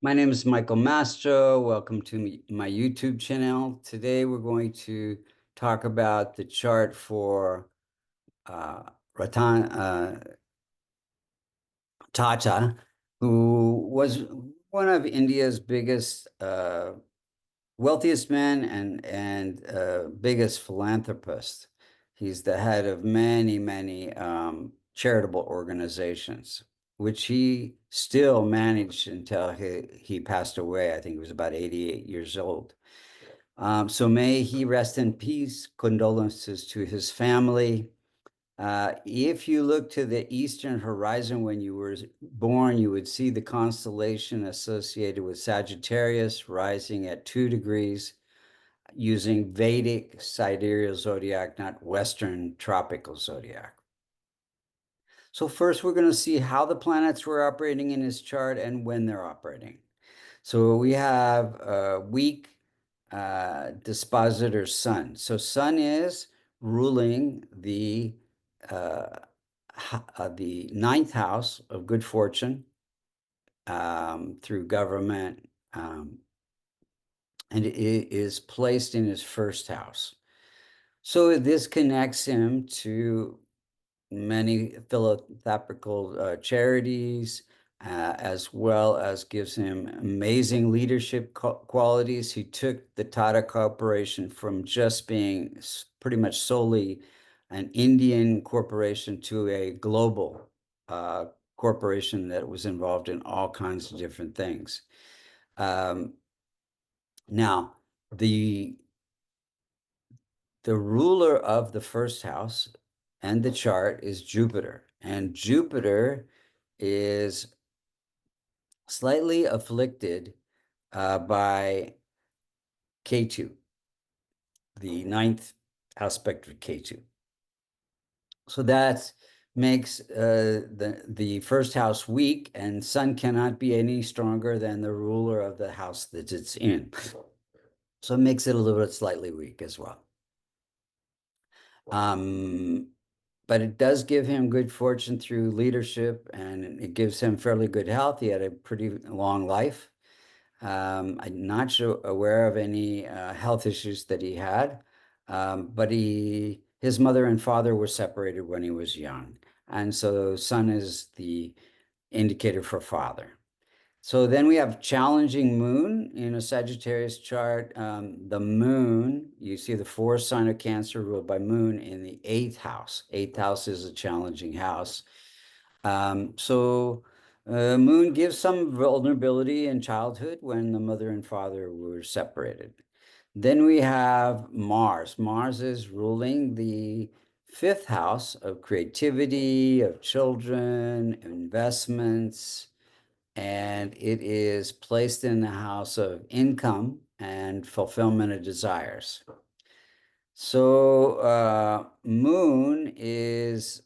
My name is Michael Mastro. Welcome to my YouTube channel. Today we're going to talk about the chart for Ratan Tata, who was one of India's biggest, wealthiest men and biggest philanthropist. He's the head of many charitable organizations, which he still managed until he passed away. I think he was about 88 years old. So may he rest in peace. Condolences to his family. If you look to the eastern horizon when you were born, you would see the constellation associated with Sagittarius rising at 2 degrees using Vedic sidereal zodiac, not Western tropical zodiac. So first, we're going to see how the planets were operating in his chart and when they're operating. So we have a weak dispositor Sun. So Sun is ruling the ninth house of good fortune through government, and it is placed in his first house. So this connects him to many philanthropical charities, as well as gives him amazing leadership qualities. He took the Tata Corporation from just being pretty much solely an Indian corporation to a global corporation that was involved in all kinds of different things. Now, the ruler of the first house and the chart is Jupiter, and Jupiter is slightly afflicted by Ketu, the ninth aspect of Ketu. So that makes the first house weak, and Sun cannot be any stronger than the ruler of the house that it's in. So it makes it a little bit slightly weak as well. But it does give him good fortune through leadership, and it gives him fairly good health. He had a pretty long life. I'm not sure aware of any health issues that he had, but his mother and father were separated when he was young, and so Sun is the indicator for father. So then we have challenging moon in a Sagittarius chart. The moon, you see the fourth sign of Cancer ruled by moon in the eighth house. Eighth house is a challenging house. So moon gives some vulnerability in childhood when the mother and father were separated. Then we have Mars. Mars is ruling the fifth house of creativity, of children, investments, and it is placed in the house of income and fulfillment of desires. So moon is,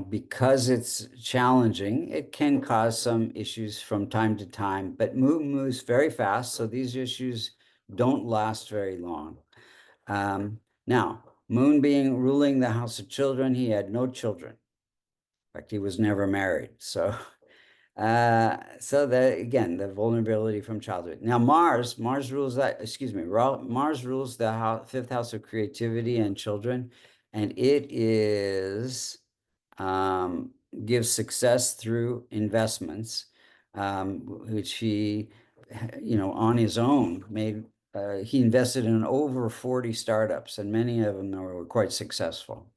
because it's challenging, it can cause some issues from time to time, but moon moves very fast, so these issues don't last very long. Now, moon being ruling the house of children, he had no children. In fact, he was never married. So that again, the vulnerability from childhood. Now, Mars rules that, excuse me, Mars rules the fifth house of creativity and children, and it is gives success through investments, which he, on his own made. He invested in over 40 startups, and many of them were quite successful.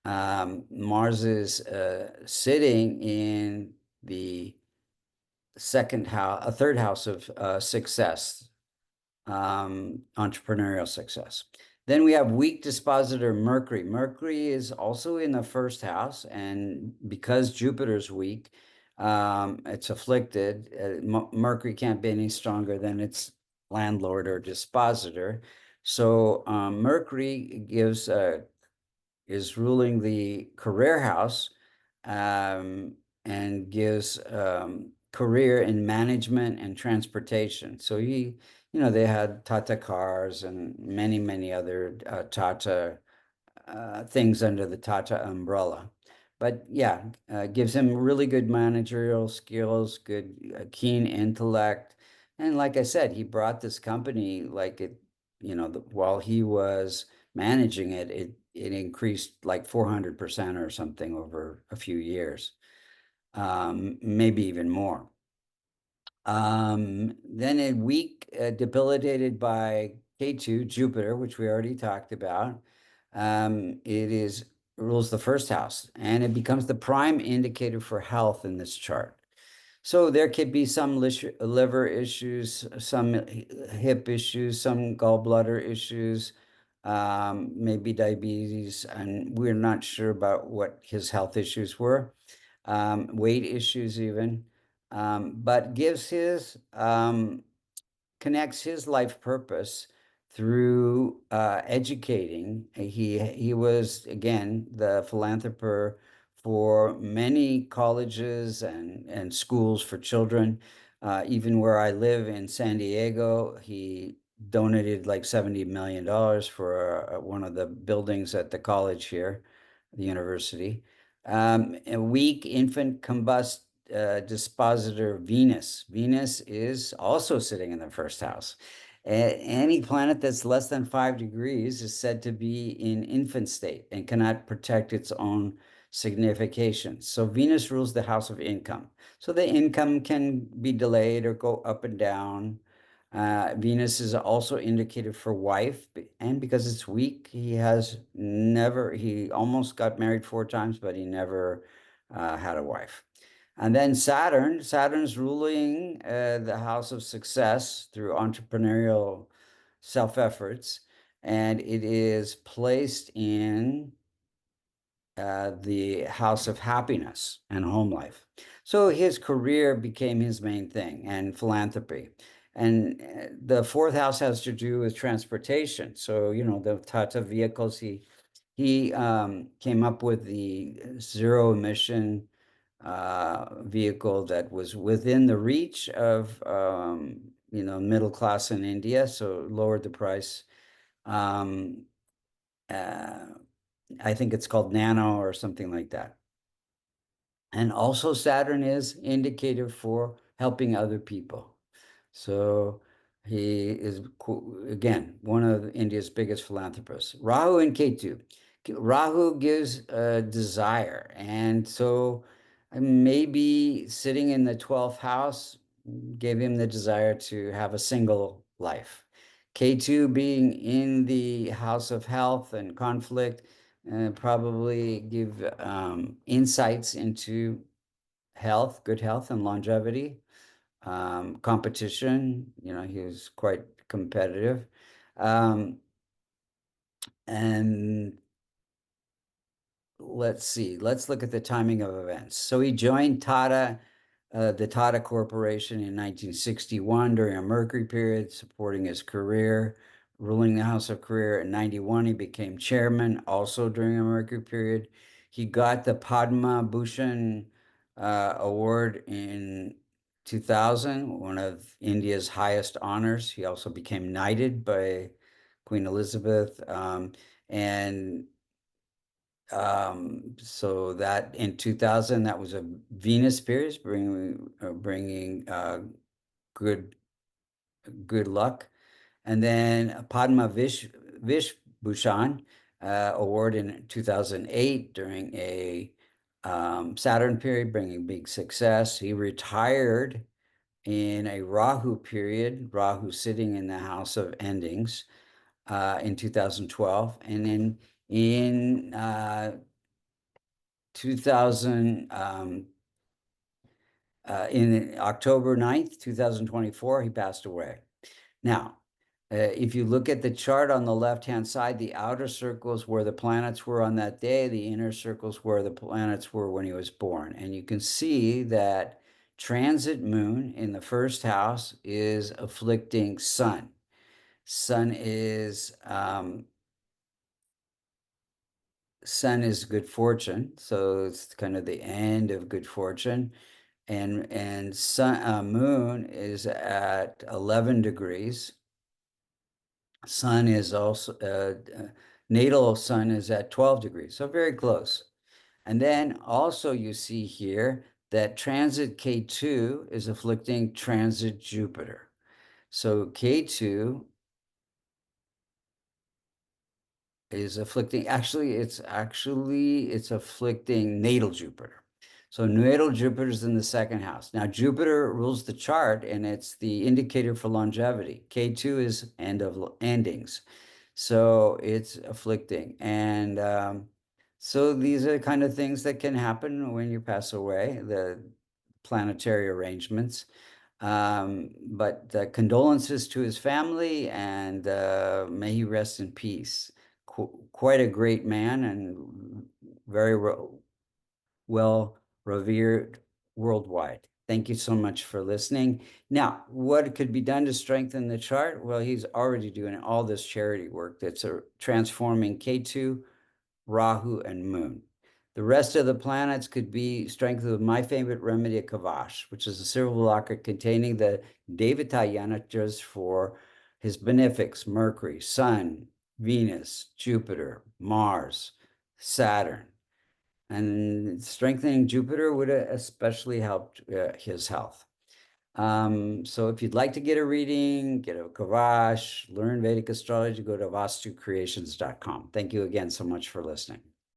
Mars is sitting in the third house of success, entrepreneurial success. Then we have weak dispositor Mercury. Mercury is also in the first house, and because Jupiter's weak, it's afflicted. Mercury can't be any stronger than its landlord or dispositor. So Mercury is ruling the career house, and gives career in management and transportation. So they had Tata cars and many other Tata things under the Tata umbrella. But yeah, gives him really good managerial skills, good keen intellect. And like I said, he brought this company like it, while he was managing it, it increased like 400% or something over a few years, maybe even more. Then a week debilitated by K2, Jupiter, which we already talked about. It is rules the first house, and it becomes the prime indicator for health in this chart. So there could be some liver issues, some hip issues, some gallbladder issues, maybe diabetes, and we're not sure about what his health issues were, weight issues even, but gives his connects his life purpose through educating. He was again the philanthropist for many colleges and schools for children. Even where I live in San Diego, he donated like $70 million for one of the buildings at the college here, the university. A weak infant combust dispositor Venus. Venus is also sitting in the first house. Any planet that's less than 5 degrees is said to be in infant state and cannot protect its own signification. So Venus rules the house of income. So the income can be delayed or go up and down. Venus is also indicated for wife, and because it's weak, he almost got married 4 times, but he never had a wife. And then Saturn's ruling the house of success through entrepreneurial self-efforts, and it is placed in the house of happiness and home life. So his career became his main thing and philanthropy. And the fourth house has to do with transportation. So, the Tata vehicles, he came up with the zero emission vehicle that was within the reach of middle class in India, so lowered the price. Um, uh, I think it's called Nano or something like that. And also Saturn is indicative for helping other people. So he is, again, one of India's biggest philanthropists. Rahu and Ketu. Rahu gives a desire. And so maybe sitting in the 12th house gave him the desire to have a single life. K2 being in the house of health and conflict, probably give insights into health, good health and longevity, competition. He was quite competitive. Um, and let's see, let's look at the timing of events. So he joined the Tata Corporation in 1961 during a Mercury period, supporting his career, ruling the House of Career. In 91, he became chairman, also during a Mercury period. He got the Padma Bhushan Award in 2000, one of India's highest honors. He also became knighted by Queen Elizabeth. And so that in 2000, that was a Venus period, bringing good luck. And then Padma Vish Bhushan award in 2008 during a Saturn period, bringing big success. He retired in a Rahu period, Rahu sitting in the house of endings in 2012. And then in 2000, in October 9th, 2024, he passed away. Now, if you look at the chart on the left-hand side, the outer circles where the planets were on that day, the inner circles where the planets were when he was born. And you can see that transit moon in the first house is afflicting sun. Sun is good fortune, so it's kind of the end of good fortune. And moon is at 11 degrees. Sun is also natal sun is at 12 degrees, so very close. And then also you see here that transit K2 is afflicting transit Jupiter. So K2 is afflicting, it's afflicting natal Jupiter. So natal Jupiter is in the second house. Now Jupiter rules the chart and it's the indicator for longevity. K2 is endings. So it's afflicting. And so these are the kind of things that can happen when you pass away, the planetary arrangements. But condolences to his family, and may he rest in peace. Quite a great man and very well revered worldwide. Thank you so much for listening. Now, what could be done to strengthen the chart? Well, he's already doing all this charity work that's transforming Ketu, Rahu, and Moon. The rest of the planets could be strengthened with my favorite remedy, kavach, which is a silver locket containing the Devata yantras for his benefics: Mercury, Sun, Venus, Jupiter, Mars, Saturn. And strengthening Jupiter would especially help his health. So if you'd like to get a reading, get a kavach, learn Vedic astrology, go to vastucreations.com. Thank you again so much for listening.